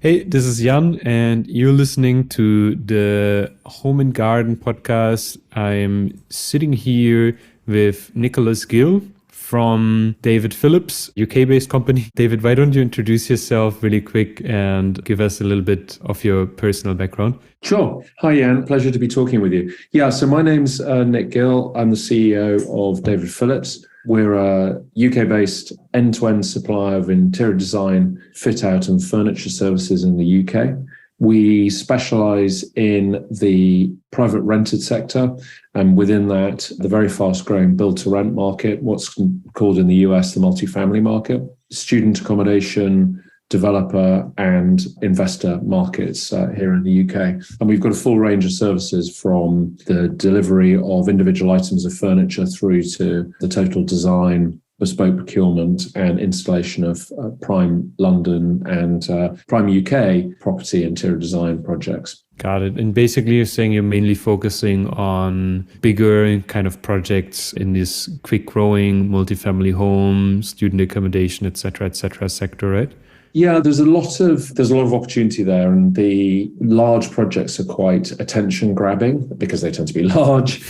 Hey, this is Jan, and you're listening to the Home and Garden podcast. I'm sitting here with Nicholas Gill from David Phillips, UK-based company. David, why don't you introduce yourself really quick and give us a little bit of your personal background? Sure. Hi, Jan. Pleasure to be talking with you. Yeah, so my name's Nick Gill. I'm the CEO of David Phillips. We're a UK-based end-to-end supplier of interior design, fit-out and furniture services in the UK. We specialise in the private rented sector, and within that, the very fast-growing build-to-rent market, what's called in the US the multifamily market, student accommodation, developer and investor markets here in the UK. And we've got a full range of services from the delivery of individual items of furniture through to the total design, bespoke procurement and installation of prime London and prime UK property interior design projects. Got it. And basically you're saying you're mainly focusing on bigger kind of projects in this quick growing multifamily home, student accommodation, et cetera, sector, right? Yeah, there's a lot of opportunity there, and the large projects are quite attention grabbing because they tend to be large.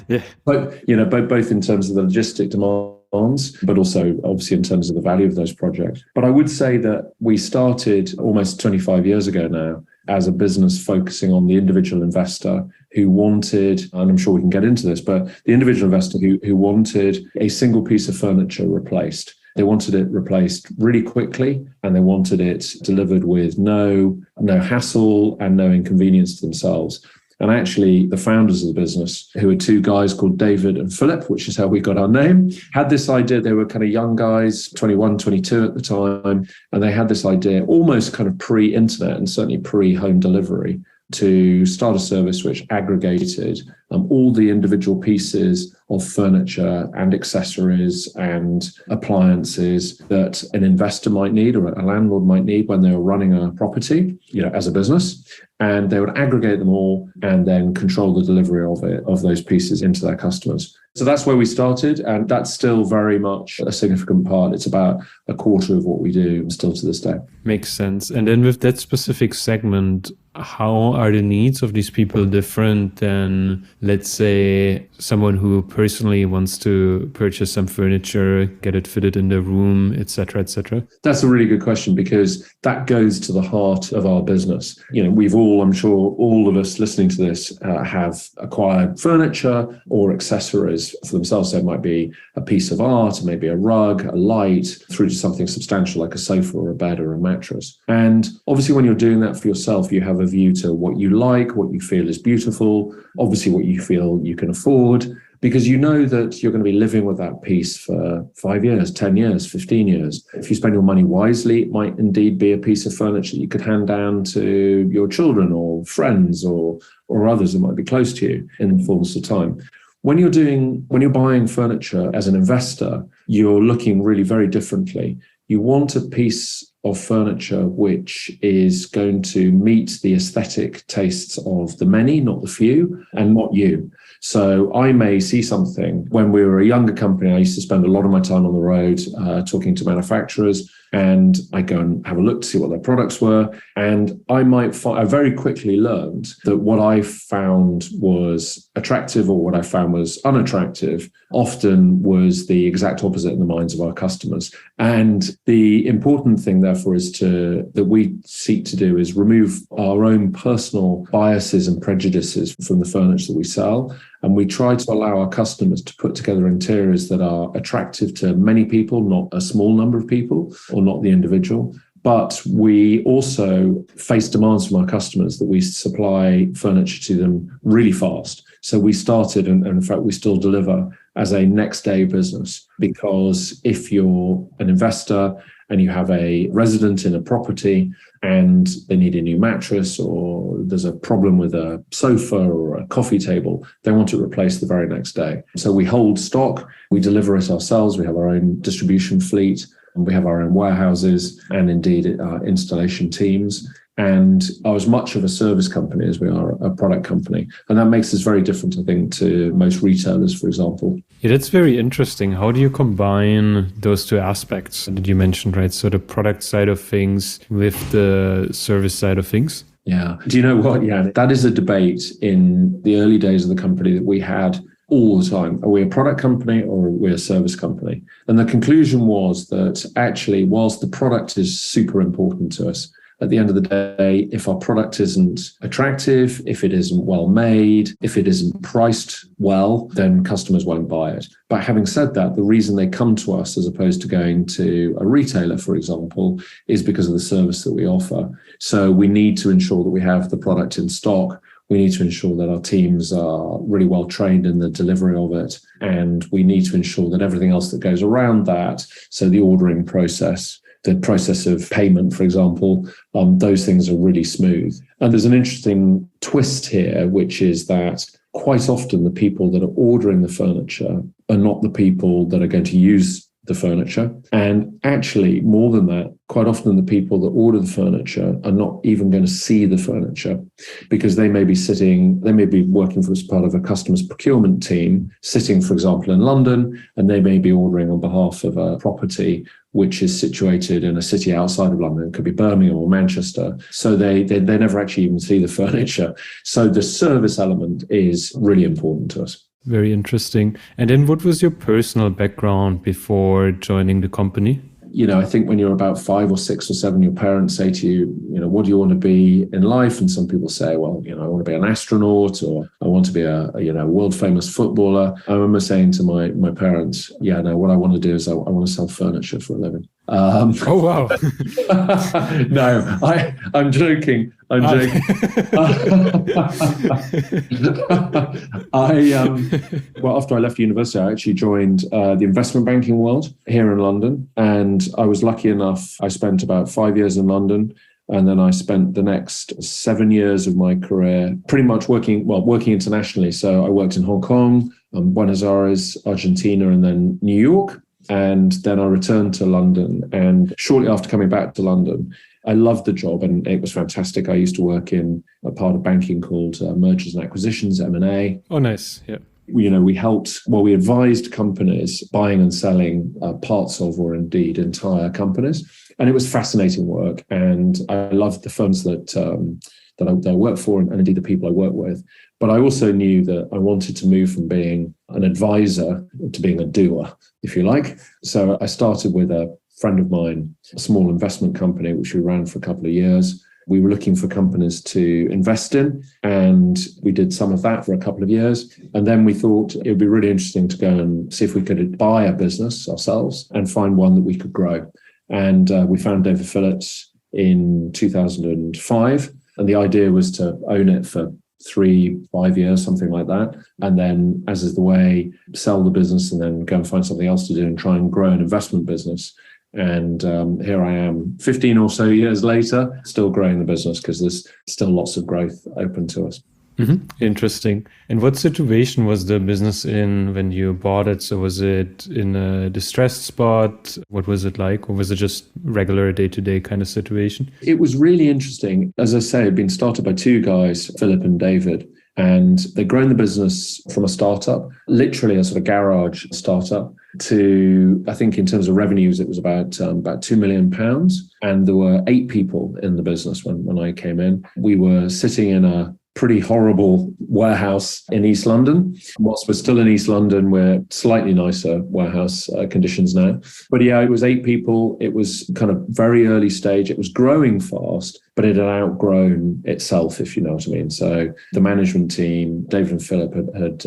Yeah. But both in terms of the logistic demands, but also obviously in terms of the value of those projects. But I would say that we started almost 25 years ago now as a business focusing on the individual investor who wanted, and I'm sure we can get into this, but the individual investor who wanted a single piece of furniture replaced. They wanted it replaced really quickly, and they wanted it delivered with no hassle and no inconvenience to themselves. And actually, the founders of the business, who are two guys called David and Philip, which is how we got our name, had this idea. They were kind of young guys, 21, 22 at the time, and they had this idea almost kind of pre-internet and certainly pre-home delivery to start a service which aggregated all the individual pieces of furniture and accessories and appliances that an investor might need or a landlord might need when they were running a property, as a business. And they would aggregate them all and then control the delivery of those pieces into their customers. So that's where we started, and that's still very much a significant part. It's about a quarter of what we do still to this day. Makes sense. And then with that specific segment, how are the needs of these people different than, let's say, someone who personally wants to purchase some furniture, get it fitted in their room, et cetera, et cetera? That's a really good question, because that goes to the heart of our business. We've all, I'm sure all of us listening to this have acquired furniture or accessories for themselves. So it might be a piece of art, maybe a rug, a light, through to something substantial like a sofa or a bed or a mattress. And obviously when you're doing that for yourself, you have a view to what you like, what you feel is beautiful, obviously what you feel you can afford, because you know that you're going to be living with that piece for 5 years, 10 years, 15 years. If you spend your money wisely, it might indeed be a piece of furniture that you could hand down to your children or friends or others that might be close to you in the fullness of time. When you're buying furniture as an investor, you're looking really very differently. You want a piece of furniture which is going to meet the aesthetic tastes of the many, not the few, and not you. So I may see something. When we were a younger company, I used to spend a lot of my time on the road talking to manufacturers, and I go and have a look to see what their products were. And I very quickly learned that what I found was attractive or what I found was unattractive often was the exact opposite in the minds of our customers. And the important thing, therefore, that we seek to do is remove our own personal biases and prejudices from the furniture that we sell. And we try to allow our customers to put together interiors that are attractive to many people, not a small number of people, or not the individual. But we also face demands from our customers that we supply furniture to them really fast. So we started, and in fact, we still deliver as a next day business, because if you're an investor and you have a resident in a property and they need a new mattress, or there's a problem with a sofa or a coffee table, they want it replaced the very next day. So we hold stock, we deliver it ourselves, we have our own distribution fleet, and we have our own warehouses and indeed our installation teams. And are as much of a service company as we are a product company. And that makes us very different, I think, to most retailers, for example. Yeah, that's very interesting. How do you combine those two aspects that you mentioned, right? So the product side of things with the service side of things? Yeah. Do you know what? Yeah, that is a debate in the early days of the company that we had all the time. Are we a product company or are we a service company? And the conclusion was that actually, whilst the product is super important to us, at the end of the day, if our product isn't attractive, if it isn't well made, if it isn't priced well, then customers won't buy it. But having said that, the reason they come to us as opposed to going to a retailer, for example, is because of the service that we offer. So we need to ensure that we have the product in stock. We need to ensure that our teams are really well trained in the delivery of it. And we need to ensure that everything else that goes around that, so the ordering process, the process of payment, for example, those things are really smooth. And there's an interesting twist here, which is that quite often the people that are ordering the furniture are not the people that are going to use the furniture. And actually, more than that, quite often the people that order the furniture are not even going to see the furniture because they may be working as part of a customer's procurement team, sitting, for example, in London, and they may be ordering on behalf of a property which is situated in a city outside of London. It could be Birmingham or Manchester. So they never actually even see the furniture. So the service element is really important to us. Very interesting. And then what was your personal background before joining the company? I think when you're about 5 or 6 or 7, your parents say to you, what do you want to be in life? And some people say, well, I want to be an astronaut, or I want to be a world famous footballer. I remember saying to my parents, what I want to do is I want to sell furniture for a living. Oh, wow. No, I'm joking. I'm joking. Well, after I left university, I actually joined the investment banking world here in London. And I was lucky enough, I spent about 5 years in London. And then I spent the next 7 years of my career pretty much working internationally. So I worked in Hong Kong, Buenos Aires, Argentina, and then New York. And then I returned to London. And shortly after coming back to London, I loved the job and it was fantastic. I used to work in a part of banking called mergers and acquisitions, M&A. Oh, nice. Yeah. We we advised companies buying and selling parts of, or indeed entire companies. And it was fascinating work. And I loved the firms that I worked for and indeed the people I worked with. But I also knew that I wanted to move from being an advisor to being a doer, if you like. So I started with a friend of mine, a small investment company, which we ran for a couple of years. We were looking for companies to invest in, and we did some of that for a couple of years. And then we thought it would be really interesting to go and see if we could buy a business ourselves and find one that we could grow. And we found David Phillips in 2005. And the idea was to own it for 3-5 years, something like that. And then, as is the way, sell the business and then go and find something else to do and try and grow an investment business. And here I am 15 or so years later, still growing the business because there's still lots of growth open to us. Mm-hmm. Interesting. And what situation was the business in when you bought it? So was it in a distressed spot? What was it like? Or was it just regular day-to-day kind of situation? It was really interesting. As I say, it had been started by 2 guys, Philip and David. And they'd grown the business from a startup, literally a sort of garage startup, to, I think in terms of revenues, it was about £2 million. And there were 8 people in the business when I came in. We were sitting in a pretty horrible warehouse in East London. Whilst we're still in East London, we're slightly nicer warehouse conditions now. But yeah, it was 8 people. It was kind of very early stage. It was growing fast, but it had outgrown itself, if you know what I mean. So the management team, David and Philip, had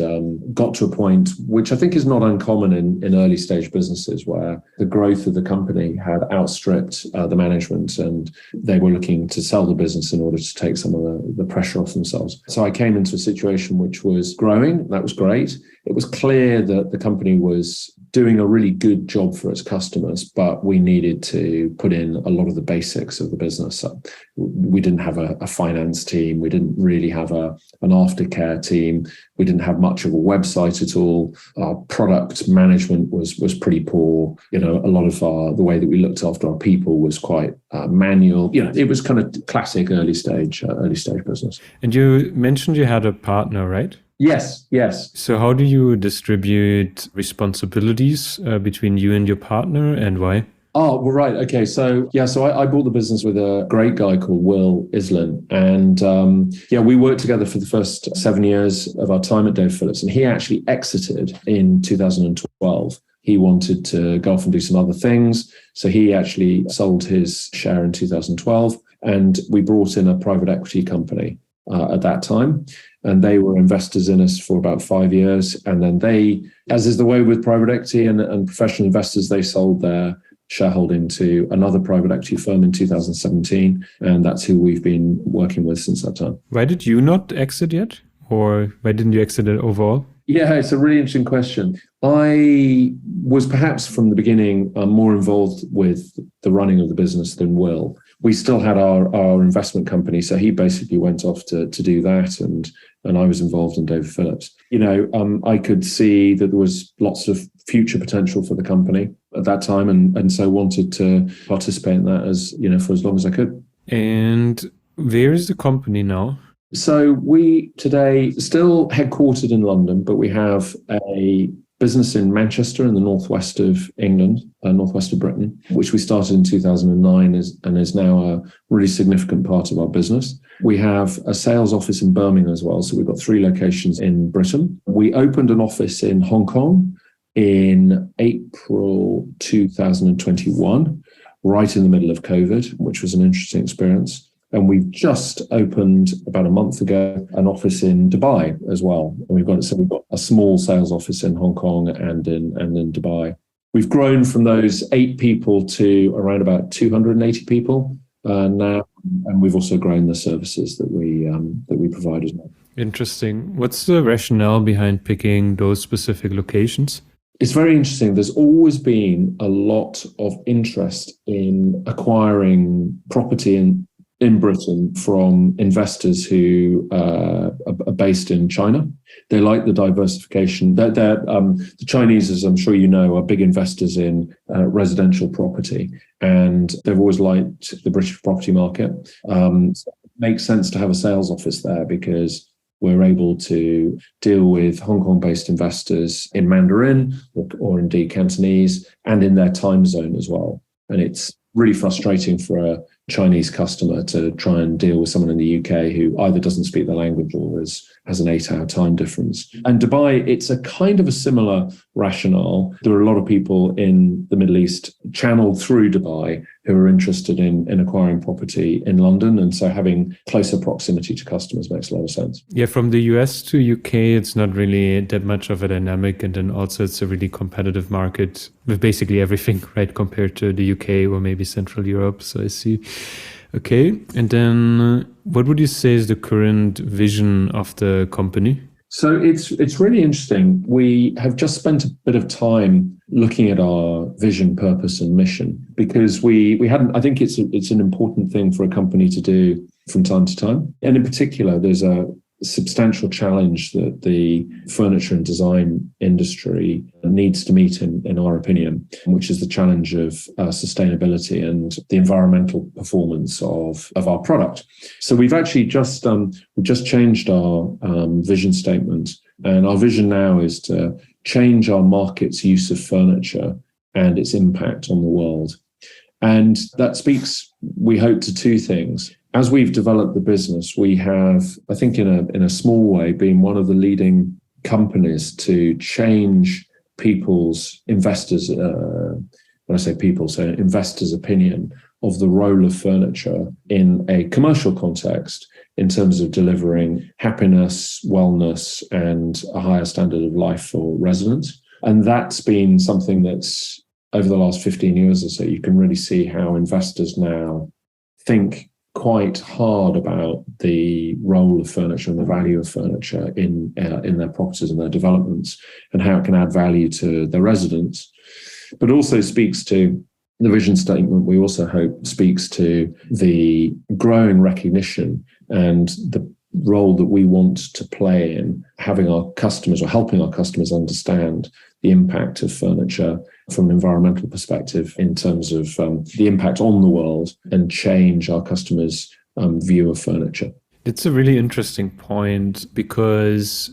got to a point, which I think is not uncommon in early stage businesses, where the growth of the company had outstripped the management and they were looking to sell the business in order to take some of the pressure off themselves. So I came into a situation which was growing. That was great. It was clear that the company was doing a really good job for its customers, but we needed to put in a lot of the basics of the business. So we didn't have a finance team. We didn't really have an aftercare team. We didn't have much of a website at all. Our product management was pretty poor. A lot of the way that we looked after our people was quite manual. It was kind of classic early stage business. And you mentioned you had a partner, right? Yes, yes. So how do you distribute responsibilities between you and your partner, and why? Oh, well, right. Okay. So I bought the business with a great guy called Will Islin. And we worked together for the first 7 years of our time at David Phillips. And he actually exited in 2012. He wanted to go off and do some other things. So he actually sold his share in 2012. And we brought in a private equity company at that time. And they were investors in us for about 5 years. And then they, as is the way with private equity and professional investors, they sold their shareholding to another private equity firm in 2017. And that's who we've been working with since that time. Why did you not exit yet? Or why didn't you exit it overall? Yeah, it's a really interesting question. I was perhaps from the beginning more involved with the running of the business than Will. We still had our investment company, so he basically went off to do that, and I was involved in David Phillips. I could see that there was lots of future potential for the company at that time, and so wanted to participate in that for as long as I could. And where is the company now? So we today still headquartered in London, but we have a business in Manchester in the northwest of England, northwest of Britain, which we started in 2009 and is now a really significant part of our business. We have a sales office in Birmingham as well. So we've got 3 locations in Britain. We opened an office in Hong Kong in April 2021, right in the middle of COVID, which was an interesting experience. And we've just opened about a month ago an office in Dubai as well. And we've got a small sales office in Hong Kong and in Dubai. We've grown from those 8 people to around about 280 people now, and we've also grown the services that we provide as well. Interesting. What's the rationale behind picking those specific locations? It's very interesting. There's always been a lot of interest in acquiring property in Britain from investors who are based in China. They like the diversification. The Chinese, as I'm sure you know, are big investors in residential property, and they've always liked the British property market. So it makes sense to have a sales office there because we're able to deal with Hong Kong-based investors in Mandarin or indeed Cantonese and in their time zone as well. And it's really frustrating for a Chinese customer to try and deal with someone in the UK who either doesn't speak the language or has an 8-hour time difference. And Dubai, it's a kind of a similar rationale. There are a lot of people in the Middle East channeled through Dubai who are interested in acquiring property in London. And so having closer proximity to customers makes a lot of sense. Yeah, from the US to UK, it's not really that much of a dynamic. And then also it's a really competitive market with basically everything, right, compared to the UK or maybe Central Europe. So I see. Okay. And then what would you say is the current vision of the company? So it's really interesting. We have just spent a bit of time looking at our vision, purpose, and mission because we hadn't. I think it's an important thing for a company to do from time to time. And in particular, there's a substantial challenge that the furniture and design industry needs to meet, in our opinion, which is the challenge of sustainability and the environmental performance of our product. So we've actually just changed our vision statement, and our vision now is to change our market's use of furniture and its impact on the world. And that speaks, we hope, to 2 things. As we've developed the business, we have, I think in a small way, been one of the leading companies to change investors' opinion of the role of furniture in a commercial context in terms of delivering happiness, wellness, and a higher standard of life for residents. And that's been something that's over the last 15 years or so, you can really see how investors now think quite hard about the role of furniture and the value of furniture in their properties and their developments and how it can add value to their residents. But also speaks to the vision statement, we also hope speaks to the growing recognition and the role that we want to play in having our customers or helping our customers understand the impact of furniture from an environmental perspective in terms of the impact on the world and change our customers' view of furniture. It's a really interesting point because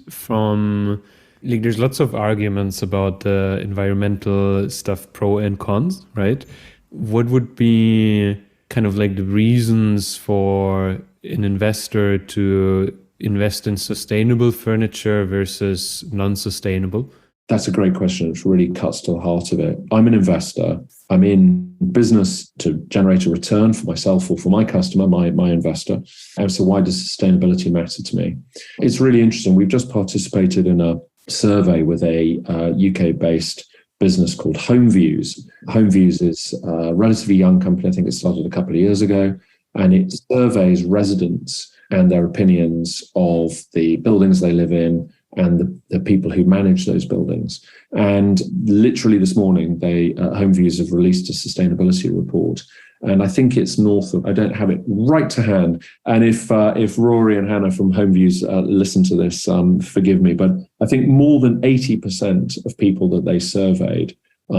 there's lots of arguments about the environmental stuff, pro and cons, right? What would be kind of like the reasons for an investor to invest in sustainable furniture versus non-sustainable? That's a great question. It really cuts to the heart of it. I'm an investor. I'm in business to generate a return for myself or for my customer, my investor. And so why does sustainability matter to me? It's really interesting. We've just participated in a survey with a UK-based business called HomeViews. HomeViews is a relatively young company. I think it started a couple of years ago, and it surveys residents and their opinions of the buildings they live in and the people who manage those buildings. And literally this morning, HomeViews have released a sustainability report. And I think it's north of, I don't have it right to hand. And if Rory and Hannah from HomeViews listen to this, forgive me, but I think more than 80% of people that they surveyed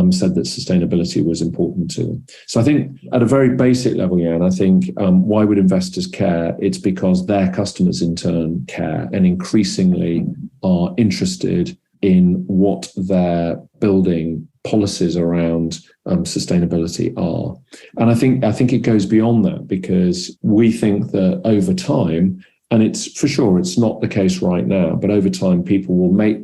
said that sustainability was important to them. So I think at a very basic level, Jan, I think why would investors care? It's because their customers in turn care and increasingly are interested in what their building policies around sustainability are. And I think it goes beyond that, because we think that over time, and it's for sure it's not the case right now, but over time people will make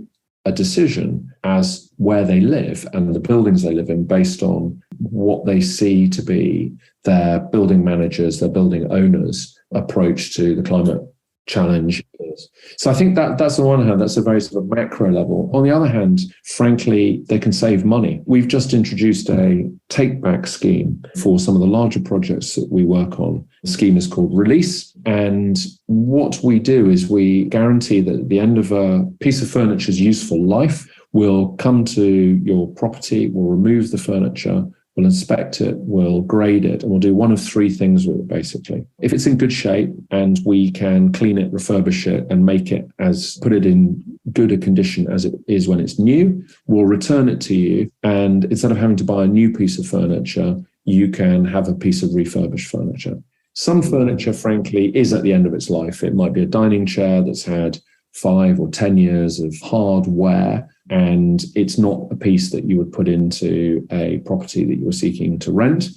a decision as where they live and the buildings they live in based on what they see to be their building managers, their building owners' approach to the climate challenge is. So I think that's on one hand, that's a very sort of macro level. On the other hand, frankly, they can save money. We've just introduced a take-back scheme for some of the larger projects that we work on. The scheme is called Release. And what we do is we guarantee that at the end of a piece of furniture's useful life, we'll come to your property, we'll remove the furniture, we'll inspect it, we'll grade it, and we'll do one of three things with it, basically. If it's in good shape and we can clean it, refurbish it, and put it in good a condition as it is when it's new, we'll return it to you. And instead of having to buy a new piece of furniture, you can have a piece of refurbished furniture. Some furniture, frankly, is at the end of its life. It might be a dining chair that's had 5 or 10 years of hard wear, and it's not a piece that you would put into a property that you were seeking to rent,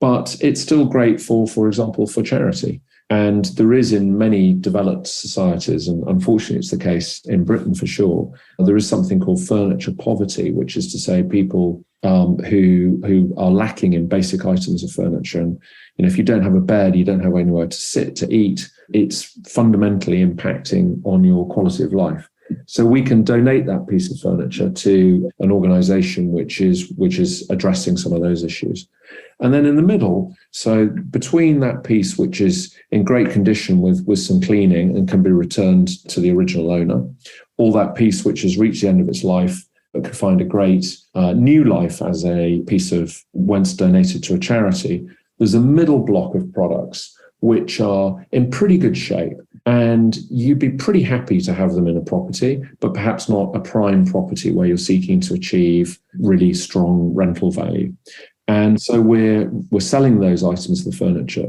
but it's still great for example, for charity. And there is in many developed societies, and unfortunately it's the case in Britain for sure, there is something called furniture poverty, which is to say people who are lacking in basic items of furniture. And if you don't have a bed, you don't have anywhere to sit, to eat, it's fundamentally impacting on your quality of life. So we can donate that piece of furniture to an organization which is addressing some of those issues. And then in the middle, so between that piece which is in great condition with some cleaning and can be returned to the original owner, or that piece which has reached the end of its life but could find a great new life as a piece of once donated to a charity, there's a middle block of products which are in pretty good shape. And you'd be pretty happy to have them in a property, but perhaps not a prime property where you're seeking to achieve really strong rental value. And so we're selling those items of furniture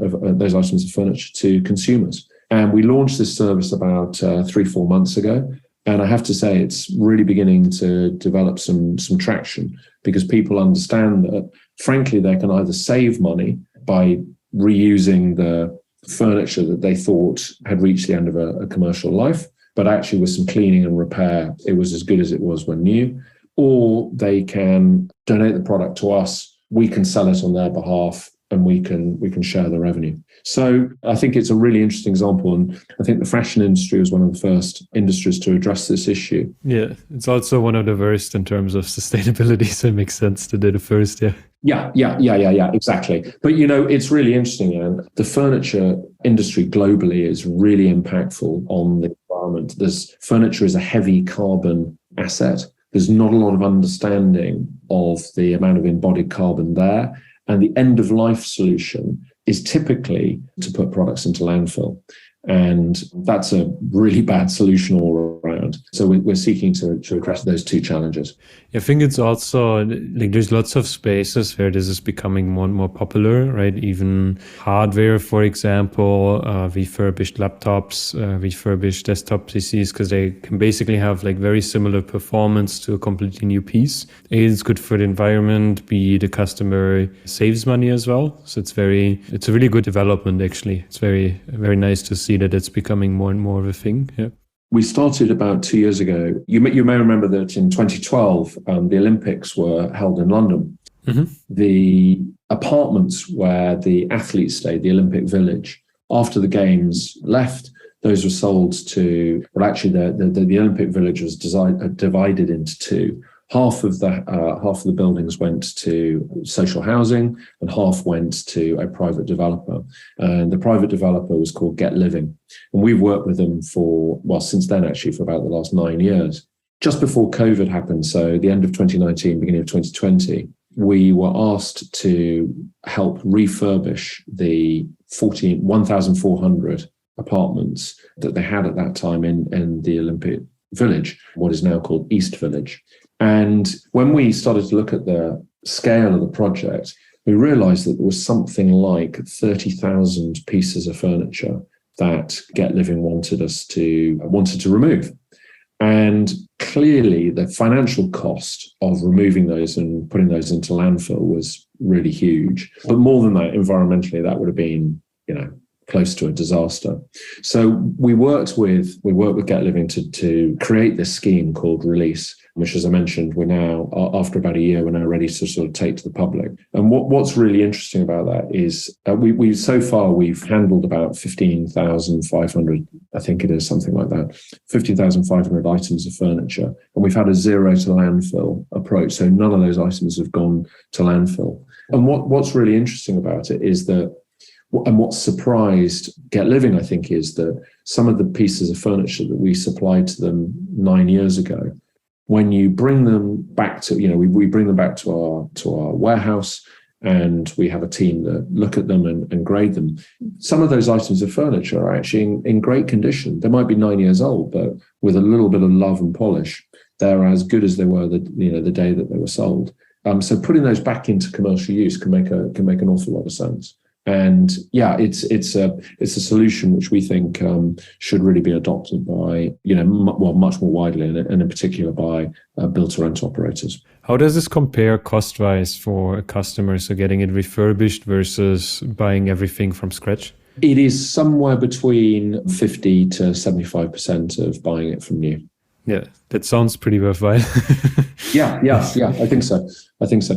to consumers. And we launched this service about 3-4 months ago. And I have to say, it's really beginning to develop some traction, because people understand that, frankly, they can either save money by reusing the furniture that they thought had reached the end of a commercial life, but actually with some cleaning and repair, it was as good as it was when new. Or they can donate the product to us, we can sell it on their behalf, and we can share the revenue. So I think it's a really interesting example, and I think the fashion industry was one of the first industries to address this issue. Yeah, it's also one of the worst in terms of sustainability, so it makes sense to do the first, yeah. Yeah, exactly. But it's really interesting, and the furniture industry globally is really impactful on the environment. Furniture is a heavy carbon asset. There's not a lot of understanding of the amount of embodied carbon there. And the end of life solution is typically to put products into landfill. And that's a really bad solution all around. happened. So we're seeking to address those two challenges. I think it's also like there's lots of spaces where this is becoming more and more popular, right? Even hardware, for example, refurbished laptops, refurbished desktop PCs, because they can basically have like very similar performance to a completely new piece. A, it's good for the environment. B, the customer saves money as well. So it's a really good development, actually. It's very, very nice to see that it's becoming more and more of a thing. Yeah. We started about 2 years ago. You may remember that in 2012, the Olympics were held in London. Mm-hmm. The apartments where the athletes stayed, the Olympic Village, after the games left, those were sold to, well, actually, the Olympic Village was divided into two. Half of the buildings went to social housing, and half went to a private developer. And the private developer was called Get Living, and we've worked with them since then, actually, for about the last 9 years. Just before COVID happened, so the end of 2019, beginning of 2020, we were asked to help refurbish the 1,400 apartments that they had at that time in the Olympic Village, what is now called East Village. And when we started to look at the scale of the project, we realized that there was something like 30,000 pieces of furniture that Get Living wanted to remove. And clearly the financial cost of removing those and putting those into landfill was really huge. But more than that, environmentally, that would have been, close to a disaster. So we worked with Get Living to create this scheme called Release, which, as I mentioned, we're now, after about a year, we're now ready to sort of take to the public. And what's really interesting about that is we've handled about 15,500, I think it is, something like that, 15,500 items of furniture. And we've had a zero to landfill approach. So none of those items have gone to landfill. And what's really interesting about it is that, and what surprised Get Living, I think, is that some of the pieces of furniture that we supplied to them 9 years ago, when you bring them back to, we bring them back to our warehouse, and we have a team that look at them and grade them. Some of those items of furniture are actually in great condition. They might be 9 years old, but with a little bit of love and polish, they're as good as they were the day that they were sold. So putting those back into commercial use can make an awful lot of sense. And yeah, it's a solution which we think should really be adopted by much more widely, and in particular by build-to-rent operators. How does this compare cost-wise for customers, so getting it refurbished versus buying everything from scratch? It is somewhere between 50 to 75% of buying it from new. Yeah, that sounds pretty worthwhile. Yeah, I think so.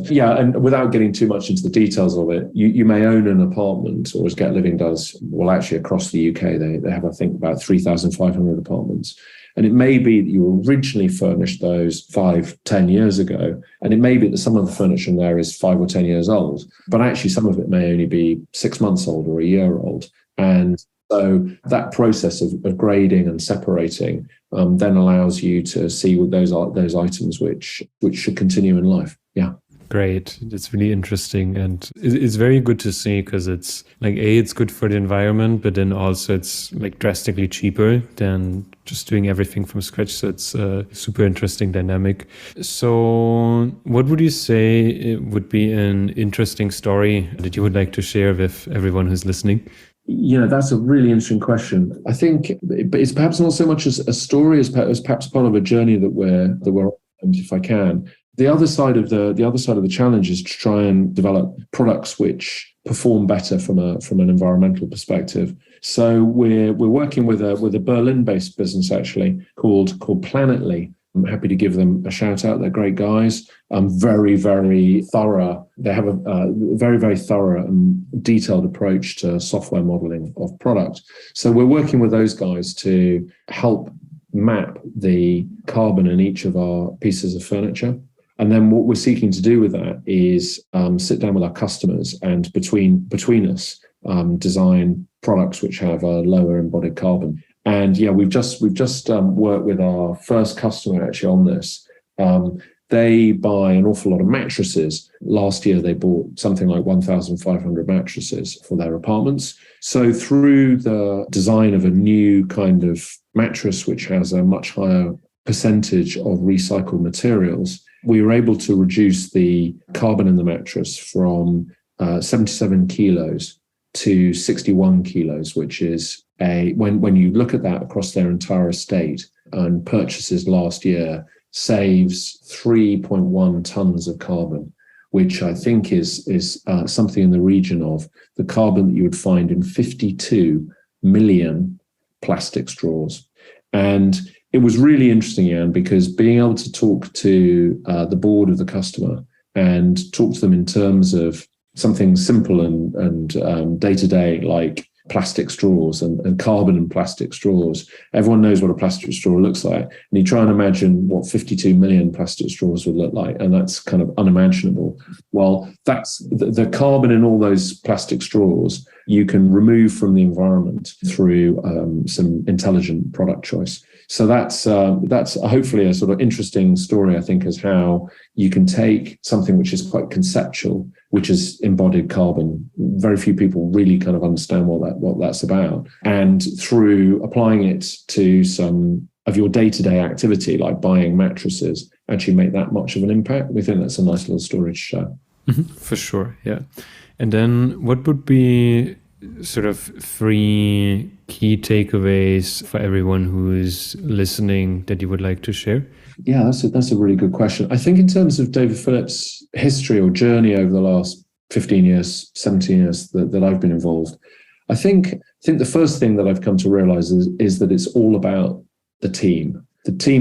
Yeah, and without getting too much into the details of it, you may own an apartment, or as Get Living does, well, actually across the UK, they have, I think, about 3,500 apartments. And it may be that you originally furnished those 5-10 years ago, and it may be that some of the furniture in there is 5 or 10 years old, but actually some of it may only be 6 months old or a year old. And so that process of grading and separating then allows you to see what those items which should continue in life. Yeah. Great. It's really interesting. And it's very good to see, because it's like, it's good for the environment, but then also it's like drastically cheaper than just doing everything from scratch. So it's a super interesting dynamic. So what would you say would be an interesting story that you would like to share with everyone who's listening? That's a really interesting question. I think it's perhaps not so much as a story as perhaps part of a journey that we're on, if I can. The other side of the challenge is to try and develop products which perform better from an environmental perspective. So we're working with a Berlin-based business, actually, called Planetly. I'm happy to give them a shout out. They're great guys. Very, very thorough. They have a very, very thorough and detailed approach to software modeling of product. So we're working with those guys to help map the carbon in each of our pieces of furniture. And then what we're seeking to do with that is sit down with our customers and between us design products which have a lower embodied carbon. And yeah, we've just worked with our first customer actually on this. They buy an awful lot of mattresses. Last year, they bought something like 1,500 mattresses for their apartments. So through the design of a new kind of mattress, which has a much higher percentage of recycled materials, we were able to reduce the carbon in the mattress from 77 kilos to 61 kilos, which is when you look at that across their entire estate, and purchases last year saves 3.1 tons of carbon, which I think is something in the region of the carbon that you would find in 52 million plastic straws. And it was really interesting, Jan, because being able to talk to the board of the customer and talk to them in terms of something simple and day-to-day, like plastic straws and carbon in plastic straws. Everyone knows what a plastic straw looks like. And you try and imagine what 52 million plastic straws would look like, and that's kind of unimaginable. Well, that's the carbon in all those plastic straws you can remove from the environment through some intelligent product choice. So that's hopefully a sort of interesting story, I think, as how you can take something which is quite conceptual, which is embodied carbon. Very few people really kind of understand what that's about. And through applying it to some of your day-to-day activity, like buying mattresses, actually make that much of an impact. We think that's a nice little story to share. Mm-hmm, for sure, yeah. And then what would be sort of 3 key takeaways for everyone who is listening that you would like to share? Yeah, that's a really good question. I think in terms of David Phillips' history or journey over the last 15 years, 17 years that I've been involved, I think the first thing that I've come to realize is that it's all about the team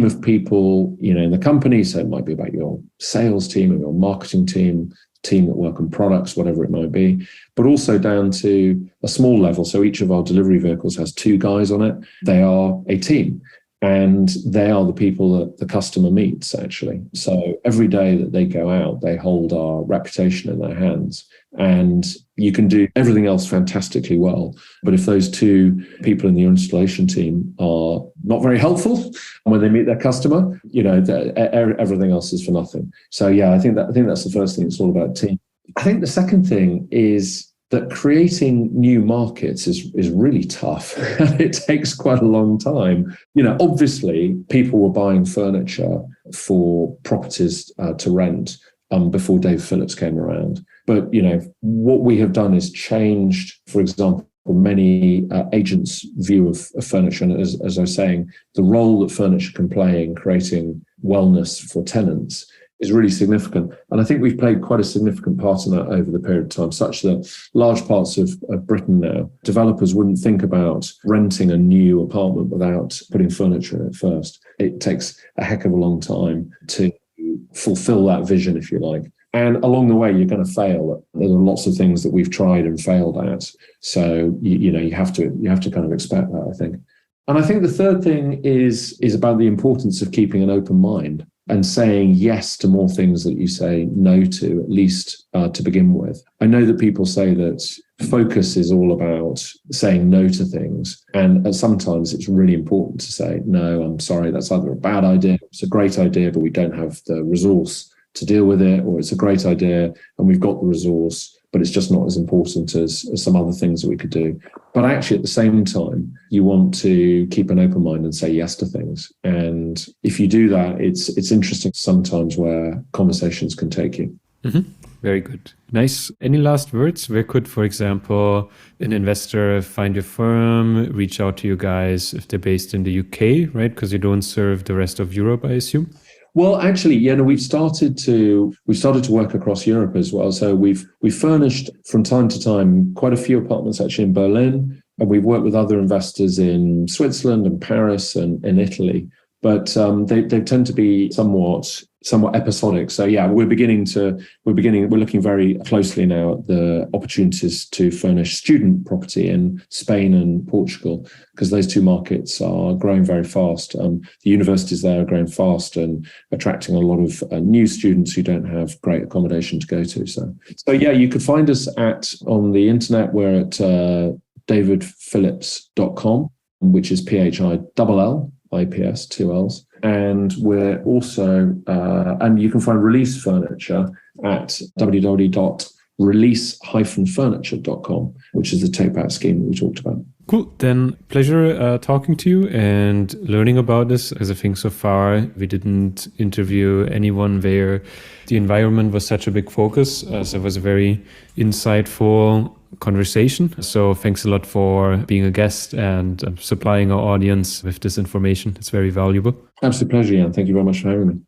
of people, in the company. So it might be about your sales team or your marketing team that work on products, whatever it might be, but also down to a small level. So each of our delivery vehicles has 2 guys on it. They are a team. And they are the people that the customer meets, actually. So every day that they go out, they hold our reputation in their hands. And you can do everything else fantastically well. But if those 2 people in the installation team are not very helpful when they meet their customer, everything else is for nothing. So yeah, I think that's the first thing. It's all about team. I think the second thing is that creating new markets is really tough. It takes quite a long time. Obviously, people were buying furniture for properties to rent before David Phillips came around. But, what we have done is changed, for example, many agents' view of furniture. And as I was saying, the role that furniture can play in creating wellness for tenants is really significant. And I think we've played quite a significant part in that over the period of time, such that large parts of Britain now, developers wouldn't think about renting a new apartment without putting furniture in it first. It takes a heck of a long time to fulfill that vision, if you like. And along the way, you're going to fail. There are lots of things that we've tried and failed at. So, you have to kind of expect that, I think. And I think the third thing is about the importance of keeping an open mind and saying yes to more things that you say no to, at least to begin with. I know that people say that focus is all about saying no to things. And sometimes it's really important to say, no, I'm sorry, that's either a bad idea, it's a great idea, but we don't have the resource to deal with it, or it's a great idea and we've got the resource, but it's just not as important as some other things that we could do. But actually, at the same time, you want to keep an open mind and say yes to things. And if you do that, it's interesting sometimes where conversations can take you. Mm-hmm. Very good. Nice. Any last words? Where could, for example, an investor find your firm, reach out to you guys if they're based in the UK, right? Because you don't serve the rest of Europe, I assume. Well, actually, we've started to work across Europe as well. So we've furnished from time to time quite a few apartments actually in Berlin, and we've worked with other investors in Switzerland and Paris and in Italy. But they tend to be somewhat episodic. So yeah, we're looking very closely now at the opportunities to furnish student property in Spain and Portugal, because those 2 markets are growing very fast. The universities there are growing fast and attracting a lot of new students who don't have great accommodation to go to. So yeah, you could find us on the internet. We're at davidphillips.com, which is PHILL. IPS, 2 L's. And we're also, and you can find Release Furniture at www.release-furniture.com, which is the takeback scheme that we talked about. Cool. Then pleasure talking to you and learning about this. As I think so far, we didn't interview anyone where the environment was such a big focus. So it was a very insightful conversation. So thanks a lot for being a guest and supplying our audience with this information. It's very valuable. Absolute pleasure, Jan. Thank you very much for having me.